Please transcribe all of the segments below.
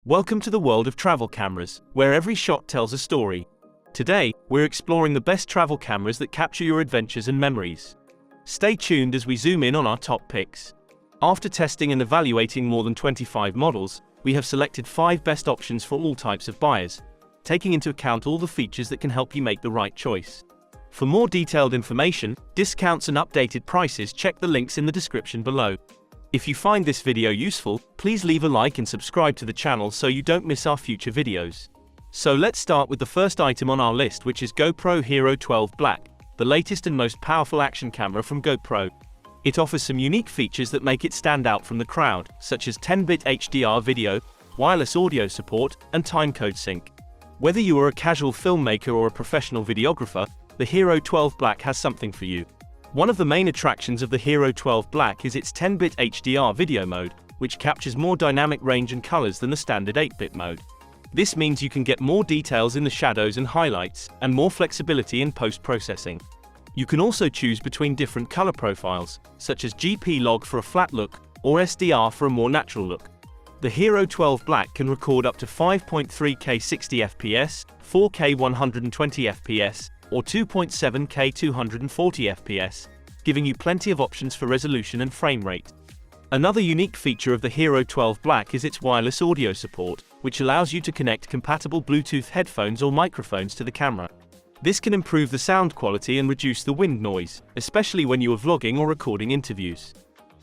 Welcome to the world of travel cameras, where every shot tells a story. Today, we're exploring the best travel cameras that capture your adventures and memories. Stay tuned as we zoom in on our top picks. After testing and evaluating more than 25 models, we have selected 5 best options for all types of buyers, taking into account all the features that can help you make the right choice. For more detailed information, discounts and updated prices, check the links in the description below. If you find this video useful, please leave a like and subscribe to the channel so you don't miss our future videos. So let's start with the first item on our list, which is GoPro Hero 12 Black, the latest and most powerful action camera from GoPro. It offers some unique features that make it stand out from the crowd, such as 10-bit HDR video, wireless audio support, and timecode sync. Whether you are a casual filmmaker or a professional videographer, the Hero 12 Black has something for you. One of the main attractions of the Hero 12 Black is its 10-bit HDR video mode, which captures more dynamic range and colors than the standard 8-bit mode. This means you can get more details in the shadows and highlights, and more flexibility in post-processing. You can also choose between different color profiles, such as GP log for a flat look, or SDR for a more natural look. The Hero 12 Black can record up to 5.3K 60fps, 4K 120fps, or 2.7K 240fps, giving you plenty of options for resolution and frame rate. Another unique feature of the Hero 12 Black is its wireless audio support, which allows you to connect compatible Bluetooth headphones or microphones to the camera. This can improve the sound quality and reduce the wind noise, especially when you are vlogging or recording interviews.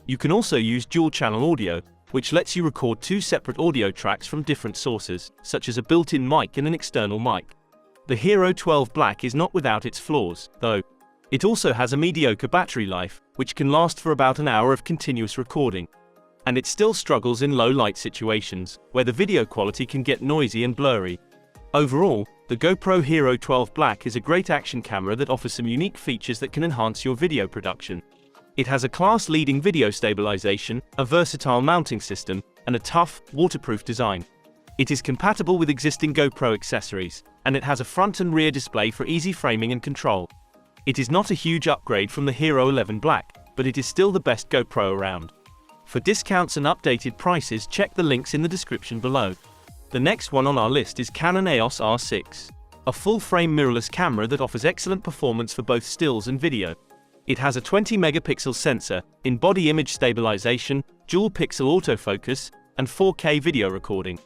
You can also use dual-channel audio, which lets you record 2 separate audio tracks from different sources, such as a built-in mic and an external mic. The Hero 12 Black is not without its flaws, though. It also has a mediocre battery life, which can last for about an hour of continuous recording. And it still struggles in low-light situations, where the video quality can get noisy and blurry. Overall, the GoPro Hero 12 Black is a great action camera that offers some unique features that can enhance your video production. It has a class-leading video stabilization, a versatile mounting system, and a tough, waterproof design. It is compatible with existing GoPro accessories, and it has a front and rear display for easy framing and control. It is not a huge upgrade from the Hero 11 Black, but it is still the best GoPro around. For discounts and updated prices, check the links in the description below. The next one on our list is Canon EOS R6, a full-frame mirrorless camera that offers excellent performance for both stills and video. It has a 20-megapixel sensor, in-body image stabilization, dual-pixel autofocus, and 4K video recording.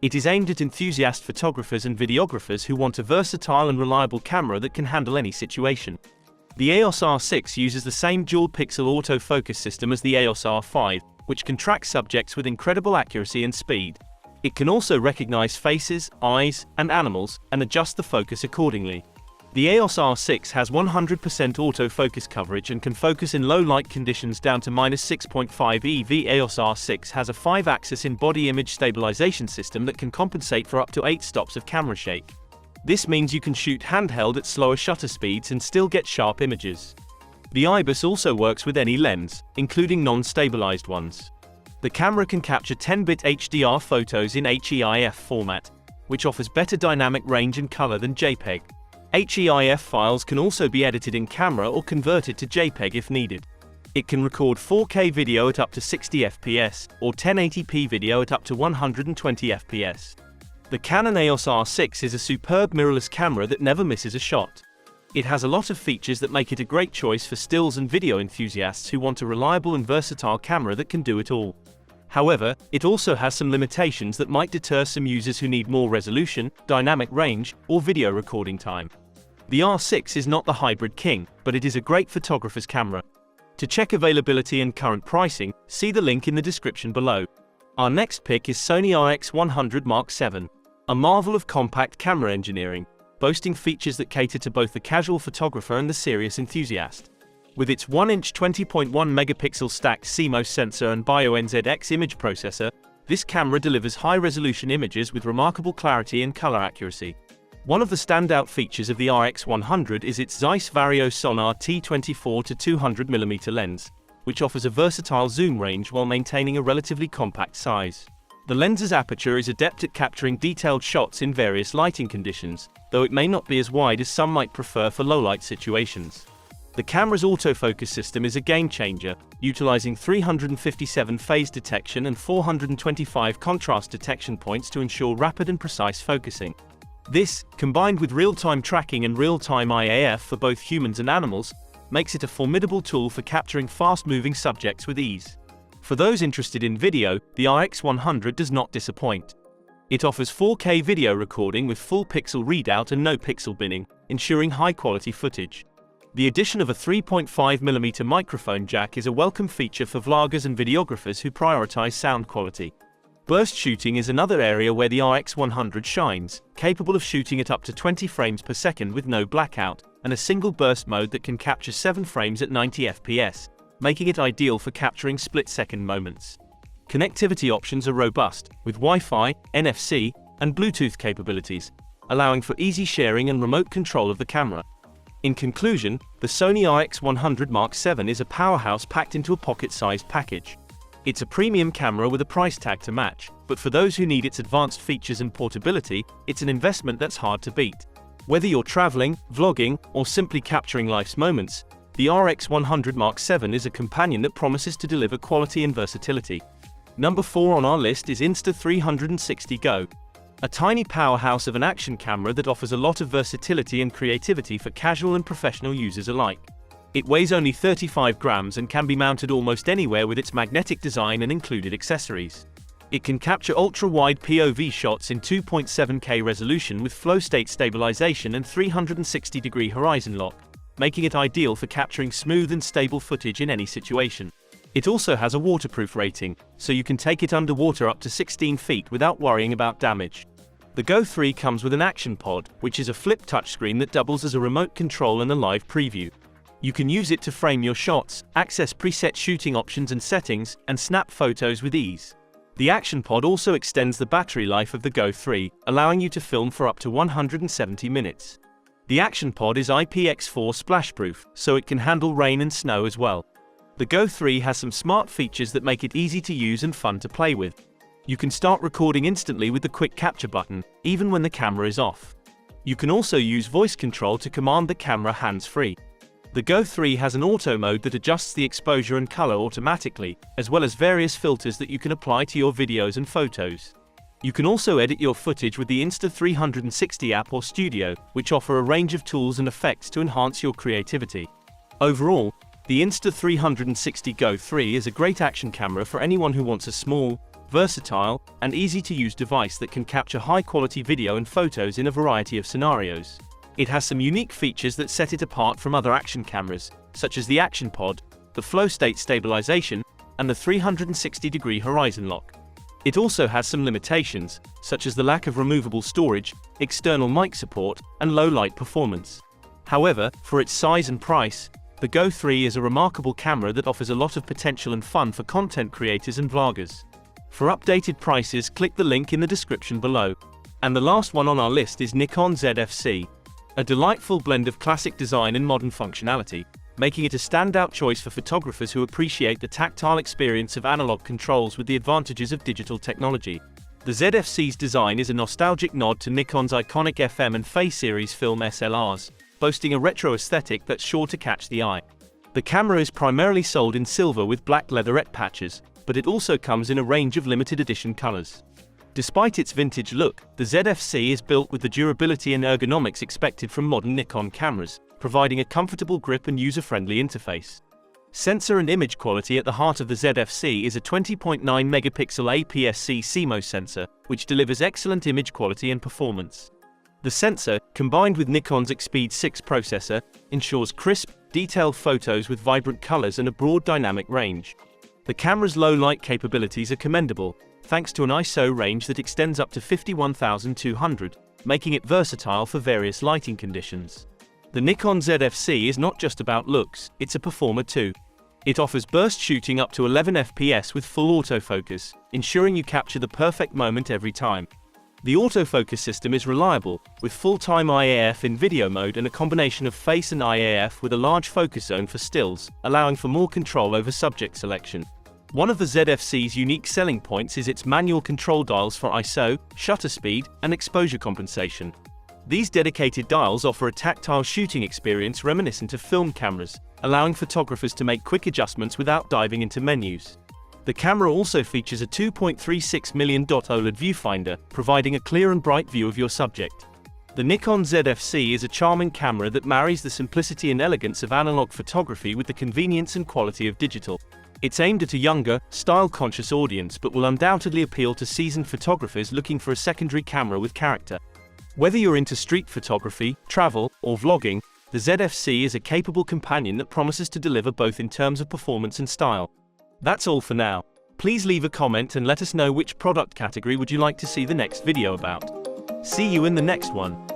It is aimed at enthusiast photographers and videographers who want a versatile and reliable camera that can handle any situation. The EOS R6 uses the same dual-pixel autofocus system as the EOS R5, which can track subjects with incredible accuracy and speed. It can also recognize faces, eyes, and animals, and adjust the focus accordingly. The EOS R6 has 100% autofocus coverage and can focus in low light conditions down to -6.5 EV. EOS R6 has a 5-axis in-body image stabilization system that can compensate for up to 8 stops of camera shake. This means you can shoot handheld at slower shutter speeds and still get sharp images. The IBIS also works with any lens, including non-stabilized ones. The camera can capture 10-bit HDR photos in HEIF format, which offers better dynamic range and color than JPEG. HEIF files can also be edited in camera or converted to JPEG if needed. It can record 4K video at up to 60 fps, or 1080p video at up to 120 fps. The Canon EOS R6 is a superb mirrorless camera that never misses a shot. It has a lot of features that make it a great choice for stills and video enthusiasts who want a reliable and versatile camera that can do it all. However, it also has some limitations that might deter some users who need more resolution, dynamic range, or video recording time. The R6 is not the hybrid king, but it is a great photographer's camera. To check availability and current pricing, see the link in the description below. Our next pick is Sony RX100 Mark VII, a marvel of compact camera engineering, boasting features that cater to both the casual photographer and the serious enthusiast. With its 1-inch 20.1 megapixel stacked CMOS sensor and Bio-NZX image processor, this camera delivers high-resolution images with remarkable clarity and color accuracy. One of the standout features of the RX100 is its Zeiss Vario Sonar T24 to 200mm lens, which offers a versatile zoom range while maintaining a relatively compact size. The lens's aperture is adept at capturing detailed shots in various lighting conditions, though it may not be as wide as some might prefer for low-light situations. The camera's autofocus system is a game-changer, utilizing 357 phase detection and 425 contrast detection points to ensure rapid and precise focusing. This, combined with real-time tracking and real-time IAF for both humans and animals, makes it a formidable tool for capturing fast-moving subjects with ease. For those interested in video, the RX100 does not disappoint. It offers 4K video recording with full pixel readout and no pixel binning, ensuring high-quality footage. The addition of a 3.5mm microphone jack is a welcome feature for vloggers and videographers who prioritize sound quality. Burst shooting is another area where the RX100 shines, capable of shooting at up to 20 frames per second with no blackout, and a single burst mode that can capture 7 frames at 90 FPS, making it ideal for capturing split-second moments. Connectivity options are robust, with Wi-Fi, NFC, and Bluetooth capabilities, allowing for easy sharing and remote control of the camera. In conclusion, the Sony RX100 Mark VII is a powerhouse packed into a pocket-sized package. It's a premium camera with a price tag to match, but for those who need its advanced features and portability, it's an investment that's hard to beat. Whether you're traveling, vlogging, or simply capturing life's moments, the RX100 Mark VII is a companion that promises to deliver quality and versatility. Number 4 on our list is Insta360 Go. A tiny powerhouse of an action camera that offers a lot of versatility and creativity for casual and professional users alike. It weighs only 35 grams and can be mounted almost anywhere with its magnetic design and included accessories. It can capture ultra-wide POV shots in 2.7K resolution with flow state stabilization and 360-degree horizon lock, making it ideal for capturing smooth and stable footage in any situation. It also has a waterproof rating, so you can take it underwater up to 16 feet without worrying about damage. The Go 3 comes with an action pod, which is a flip touchscreen that doubles as a remote control and a live preview. You can use it to frame your shots, access preset shooting options and settings, and snap photos with ease. The action pod also extends the battery life of the Go 3, allowing you to film for up to 170 minutes. The action pod is IPX4 splashproof, so it can handle rain and snow as well. The Go 3 has some smart features that make it easy to use and fun to play with. You can start recording instantly with the quick capture button, even when the camera is off. You can also use voice control to command the camera hands-free. The Go 3 has an auto mode that adjusts the exposure and color automatically, as well as various filters that you can apply to your videos and photos. You can also edit your footage with the Insta360 app or Studio, which offer a range of tools and effects to enhance your creativity. Overall, the Insta360 Go 3 is a great action camera for anyone who wants a small, versatile, and easy-to-use device that can capture high-quality video and photos in a variety of scenarios. It has some unique features that set it apart from other action cameras, such as the action pod, the flow state stabilization, and the 360-degree horizon lock. It also has some limitations, such as the lack of removable storage, external mic support, and low light performance. However, for its size and price, the Go 3 is a remarkable camera that offers a lot of potential and fun for content creators and vloggers. For updated prices, click the link in the description below. And the last one on our list is Nikon ZFC. A delightful blend of classic design and modern functionality, making it a standout choice for photographers who appreciate the tactile experience of analog controls with the advantages of digital technology. The ZFC's design is a nostalgic nod to Nikon's iconic FM and Fei series film SLRs, boasting a retro aesthetic that's sure to catch the eye. The camera is primarily sold in silver with black leatherette patches, but it also comes in a range of limited edition colors. Despite its vintage look, the ZFC is built with the durability and ergonomics expected from modern Nikon cameras, providing a comfortable grip and user-friendly interface. Sensor and image quality at the heart of the ZFC is a 20.9 megapixel APS-C CMOS sensor, which delivers excellent image quality and performance. The sensor, combined with Nikon's Xpeed 6 processor, ensures crisp, detailed photos with vibrant colors and a broad dynamic range. The camera's low light capabilities are commendable, thanks to an ISO range that extends up to 51,200, making it versatile for various lighting conditions. The Nikon ZFC is not just about looks, it's a performer too. It offers burst shooting up to 11 FPS with full autofocus, ensuring you capture the perfect moment every time. The autofocus system is reliable, with full-time IAF in video mode and a combination of face and IAF with a large focus zone for stills, allowing for more control over subject selection. One of the ZFC's unique selling points is its manual control dials for ISO, shutter speed, and exposure compensation. These dedicated dials offer a tactile shooting experience reminiscent of film cameras, allowing photographers to make quick adjustments without diving into menus. The camera also features a 2.36 million dot OLED viewfinder, providing a clear and bright view of your subject. The Nikon ZFC is a charming camera that marries the simplicity and elegance of analog photography with the convenience and quality of digital. It's aimed at a younger, style-conscious audience but will undoubtedly appeal to seasoned photographers looking for a secondary camera with character. Whether you're into street photography, travel, or vlogging, the ZFC is a capable companion that promises to deliver both in terms of performance and style. That's all for now. Please leave a comment and let us know which product category would you like to see the next video about. See you in the next one.